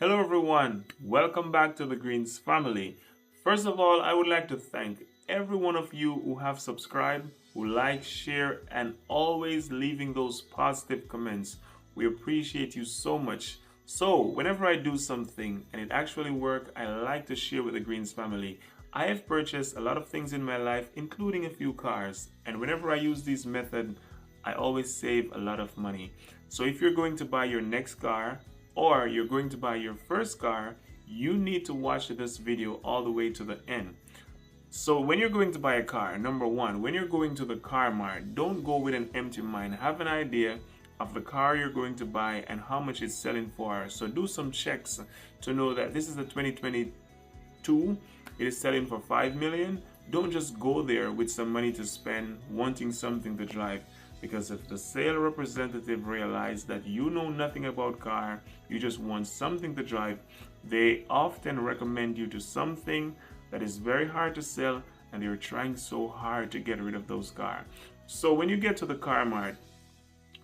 Hello everyone, welcome back to the Greens family. First of all, I would like to thank every one of you who have subscribed, who like, share, and always leaving those positive comments. We appreciate you so much. So, whenever I do something and it actually works, I like to share with the Greens family. I have purchased a lot of things in my life, including a few cars, and whenever I use this method, I always save a lot of money. So if you're going to buy your next car or you're going to buy your first car, you need to watch this video all the way to the end. So when you're going to buy a car, number one, when you're going to the car mart, don't go with an empty mind. Have an idea of the car you're going to buy and how much it's selling for. So do some checks to know that this is a 2022, it is selling for 5 million. Don't just go there with some money to spend wanting something to drive, because if the sale representative realizes that you know nothing about car, you just want something to drive, they often recommend you to something that is very hard to sell, and they're trying so hard to get rid of those cars. So when you get to the car mart,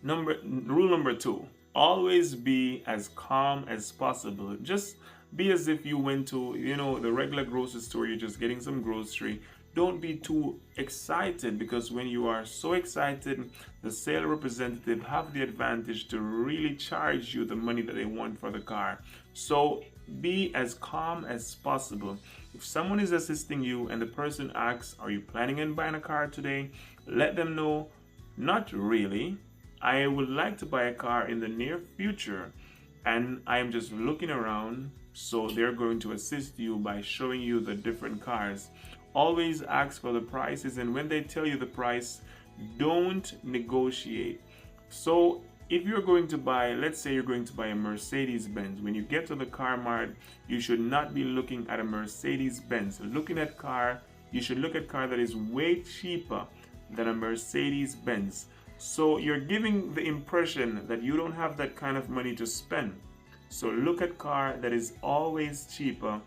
rule number two, always be as calm as possible. Just be as if you went to, the regular grocery store, you're just getting some grocery. Don't be too excited, because when you are so excited, the sale representative have the advantage to really charge you the money that they want for the car. So be as calm as possible. If someone is assisting you and the person asks, are you planning on buying a car today? Let them know, not really. I would like to buy a car in the near future and I am just looking around. So they're going to assist you by showing you the different cars. Always ask for the prices, and when they tell you the price, don't negotiate. So if you're going to buy, let's say you're going to buy a Mercedes Benz, when you get to the car mart, you should not be looking at a Mercedes Benz. Looking at car, you should look at car that is way cheaper than a Mercedes Benz. So you're giving the impression that you don't have that kind of money to spend. So look at car that is always cheaper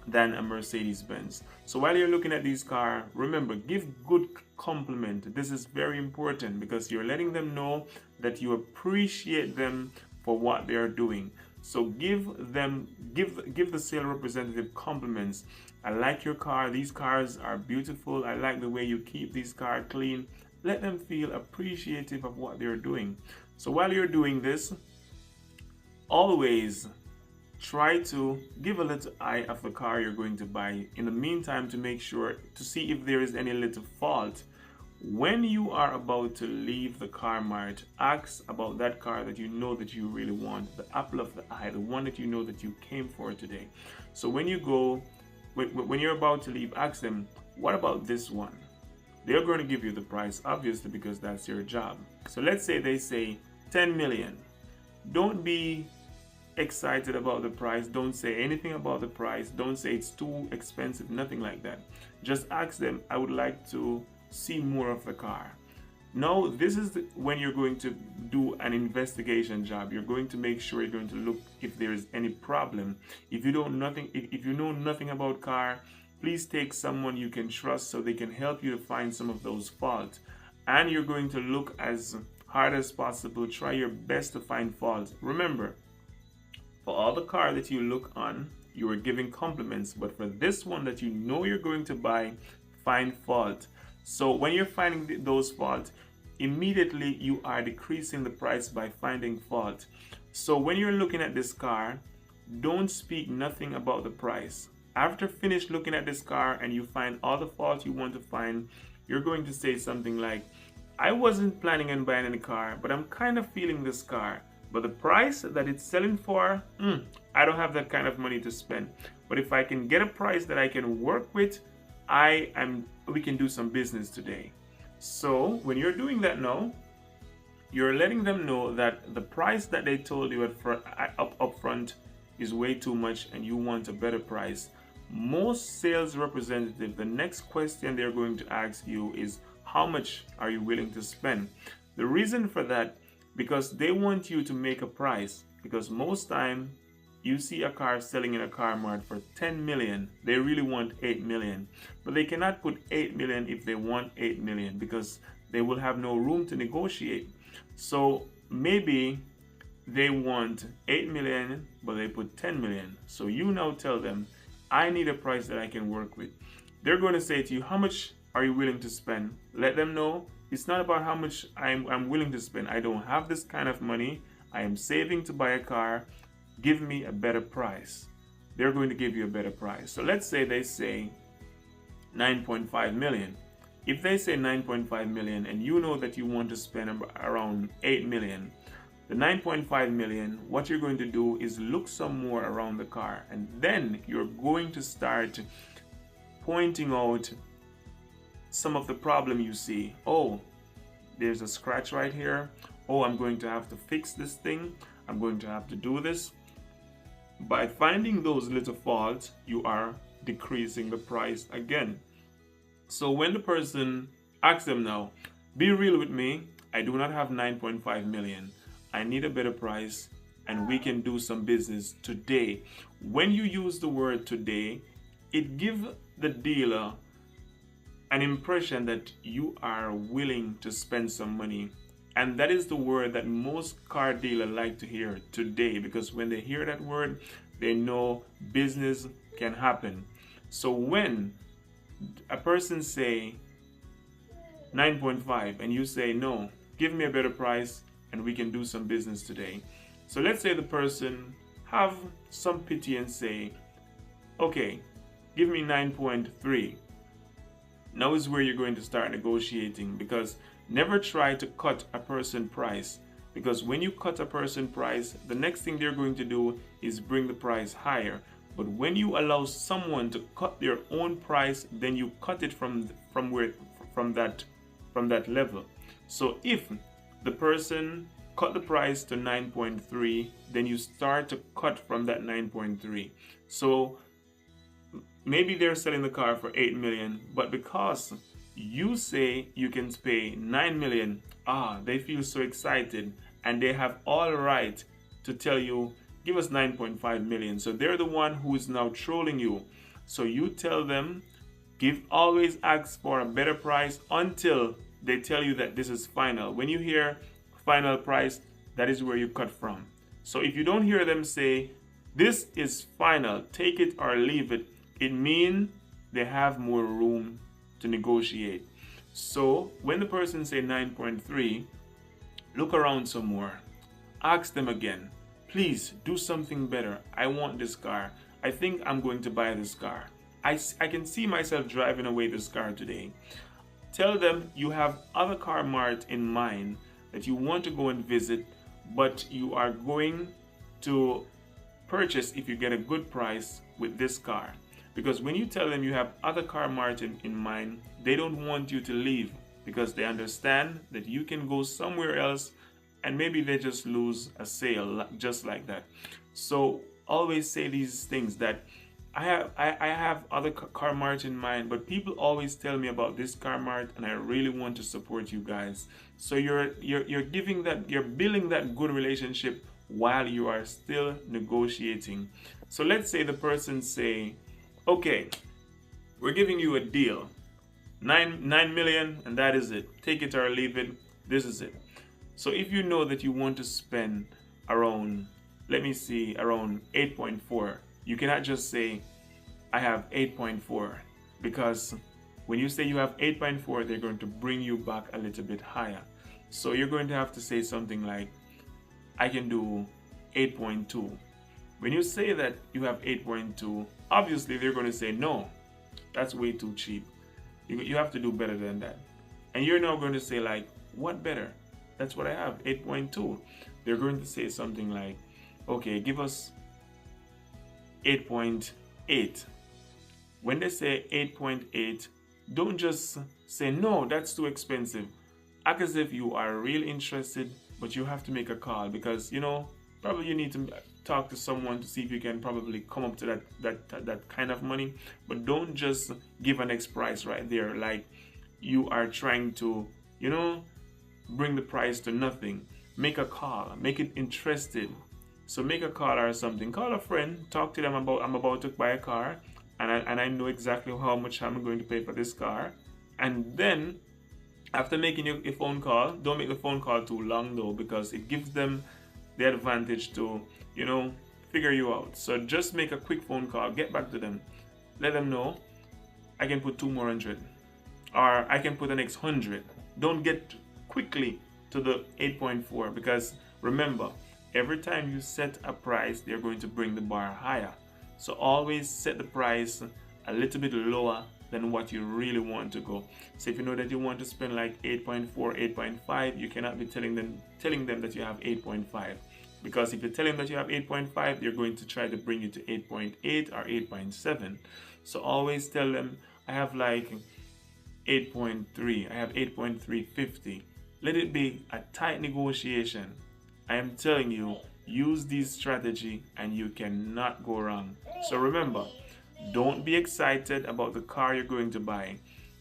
than a Mercedes Benz. So while you're looking at these cars, remember, give good compliment. This is very important because you're letting them know that you appreciate them for what they're doing. So give the sales representative compliments. I like your car. These cars are beautiful. I like the way you keep these cars clean. Let them feel appreciative of what they're doing. So while you're doing this, always try to give a little eye of the car you're going to buy in the meantime, to make sure to see if there is any little fault. When you are about to leave the car mart, ask about that car that you know that you really want, the apple of the eye, the one that you know that you came for today. So when you go, when you're about to leave, ask them, what about this one? They're going to give you the price, obviously, because that's your job. So let's say they say 10 million. Don't be excited about the price. Don't say anything about the price. Don't say it's too expensive, nothing like that. Just ask them, I would like to see more of the car. Now, this is when you're going to do an investigation job. You're going to make sure, you're going to look if there is any problem. If you know nothing about car, please take someone you can trust so they can help you to find some of those faults. And you're going to look as hard as possible. Try your best to find faults. Remember, for all the car that you look on, you are giving compliments, but for this one that you know you're going to buy, find fault. So when you're finding those faults, immediately you are decreasing the price by finding fault. So when you're looking at this car, don't speak nothing about the price. After finish looking at this car and you find all the faults you want to find, you're going to say something like, I wasn't planning on buying any car, but I'm kind of feeling this car. But the price that it's selling for, I don't have that kind of money to spend. But if I can get a price that I can work with, we can do some business today. So when you're doing that now, you're letting them know that the price that they told you up front is way too much and you want a better price. Most sales representatives, the next question they're going to ask you is, how much are you willing to spend? The reason for that, because they want you to make a price. Because most time you see a car selling in a car mart for 10 million, they really want 8 million. But they cannot put 8 million if they want 8 million, because they will have no room to negotiate. So maybe they want 8 million, but they put 10 million. So you now tell them, I need a price that I can work with. They're going to say to you, how much are you willing to spend? Let them know it's not about how much I'm willing to spend. I don't have this kind of money. I am saving to buy a car. Give me a better price. They're going to give you a better price. So let's say they say 9.5 million. If they say 9.5 million and you know that you want to spend around 8 million, the 9.5 million, what you're going to do is look some more around the car, and then you're going to start pointing out some of the problem you see. Oh, there's a scratch right here. Oh, I'm going to have to fix this thing. I'm going to have to do this. By finding those little faults, you are decreasing the price again. So when the person asks them now, be real with me, I do not have 9.5 million. I need a better price and we can do some business today. When you use the word today, it gives the dealer an impression that you are willing to spend some money. And that is the word that most car dealers like to hear, today, because when they hear that word, they know business can happen. So when a person say 9.5 and you say, no, give me a better price and we can do some business today. So let's say the person have some pity and say, okay, give me 9.3. Now is where you're going to start negotiating, because never try to cut a person price, because when you cut a person price, the next thing they're going to do is bring the price higher. But when you allow someone to cut their own price, then you cut it from that level. So if the person cut the price to 9.3, then you start to cut from that 9.3. So maybe they're selling the car for 8 million, but because you say you can pay 9 million, they feel so excited and they have all right to tell you, give us 9.5 million. So they're the one who is now trolling you. So you tell them, always ask for a better price until they tell you that this is final. When you hear final price, that is where you cut from. So if you don't hear them say, this is final, take it or leave it, it means they have more room to negotiate. So when the person say 9.3, look around some more. Ask them again, please do something better. I want this car. I think I'm going to buy this car. I can see myself driving away this car today. Tell them you have other car mart in mind that you want to go and visit, but you are going to purchase if you get a good price with this car. Because when you tell them you have other car mart in mind, they don't want you to leave, because they understand that you can go somewhere else and maybe they just lose a sale just like that. So always say these things, that I have other car mart in mind, but people always tell me about this car mart and I really want to support you guys. So you're building that good relationship while you are still negotiating. So let's say the person say, okay, we're giving you a deal, 9 million, and that is it. Take it or leave it. This is it. So if you know that you want to spend around, around 8.4, you cannot just say, I have 8.4, because when you say you have 8.4, they're going to bring you back a little bit higher. So you're going to have to say something like, I can do 8.2. When you say that you have 8.2, obviously they're going to say, no, that's way too cheap. You have to do better than that. And you're now going to say, like, what better? That's what I have, 8.2. They're going to say something like, okay, give us 8.8. When they say 8.8, don't just say, no, that's too expensive. Act as if you are really interested, but you have to make a call, because, probably you need to talk to someone to see if you can probably come up to that kind of money. But don't just give an X price right there, like you are trying to, bring the price to nothing. Make a call, make it interested. So make a call or something. Call a friend, talk to them about, I'm about to buy a car, and I know exactly how much I'm going to pay for this car. And then after making your phone call, don't make the phone call too long though, because it gives them the advantage to, figure you out. So just make a quick phone call, get back to them, let them know I can put 2 more 100, or I can put the next 100. Don't get quickly to the 8.4, because remember, every time you set a price, they're going to bring the bar higher. So always set the price a little bit lower than what you really want to go. So if you know that you want to spend like 8.4, 8.5, you cannot be telling them that you have 8.5. Because if you tell them that you have 8.5, they're going to try to bring you to 8.8 or 8.7. So always tell them, I have like 8.3, I have 8.350. Let it be a tight negotiation. I am telling you, use this strategy and you cannot go wrong. So remember, don't be excited about the car you're going to buy.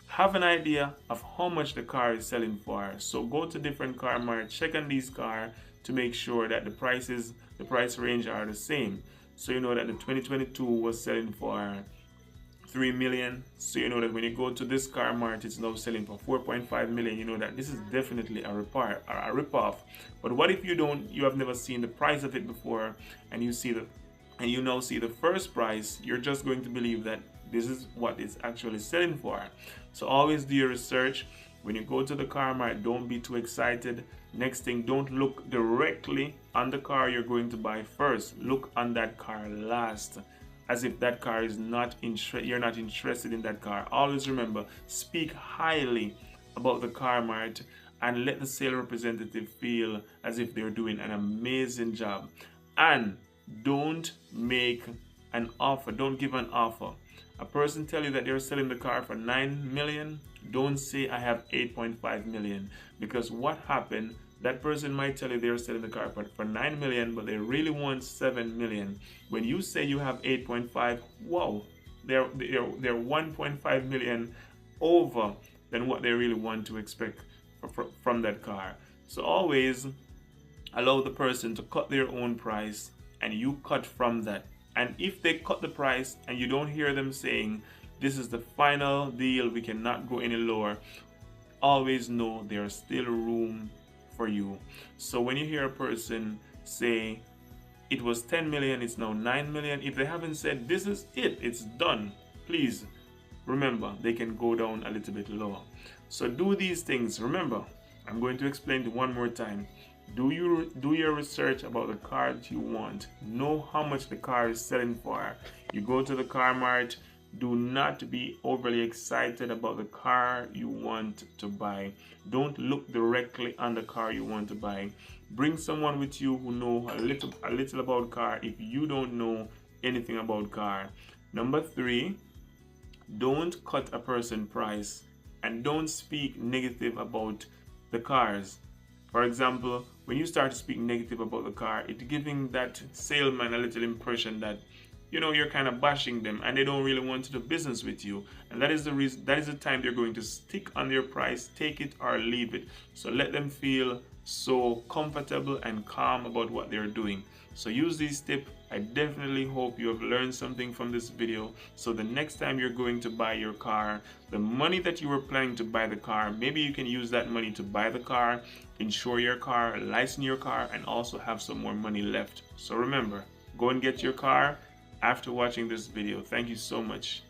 Have an idea of how much the car is selling for. So go to different car marts, check on these cars to make sure that the price range are the same. So you know that the 2022 was selling for 3 million. So you know that when you go to this car mart, it's now selling for 4.5 million. You know that this is definitely a rip-off. But what if you have never seen the price of it before, and you now see the first price? You're just going to believe that this is what it's actually selling for. So always do your research. When you go to the car mart, don't be too excited. Next thing, don't look directly on the car you're going to buy first. Look on that car last, as if that car is you're not interested in that car. Always remember, speak highly about the car mart and let the sales representative feel as if they're doing an amazing job. And don't make an offer. Don't give an offer. A person tell you that they're selling the car for 9 million. Don't say I have 8.5 million, because what happened, that person might tell you they're selling the car for 9 million, but they really want 7 million. When you say you have 8.5, whoa, they're 1.5 million over than what they really want to expect from that car. So always allow the person to cut their own price and you cut from that. And if they cut the price and you don't hear them saying, this is the final deal, we cannot go any lower, always know there's still room for you. So when you hear a person say it was 10 million, it's now 9 million, if they haven't said this is it, it's done, please remember they can go down a little bit lower. So do these things. Remember, I'm going to explain it one more time. Do your research about the car that you want. Know how much the car is selling for. You go to the car mart. Do not be overly excited about the car you want to buy. Don't look directly on the car you want to buy. Bring someone with you who know a little about car if you don't know anything about car. Number 3, don't cut a person price and don't speak negative about the cars. For example, when you start to speak negative about the car, it's giving that salesman a little impression that you're kind of bashing them and they don't really want to do business with you. And that is the reason, that is the time they're going to stick on their price, take it or leave it. So let them feel so comfortable and calm about what they're doing. So use these tips. I definitely hope you have learned something from this video. So the next time you're going to buy your car, the money that you were planning to buy the car, maybe you can use that money to buy the car, insure your car, license your car, and also have some more money left. So remember, go and get your car after watching this video. Thank you so much.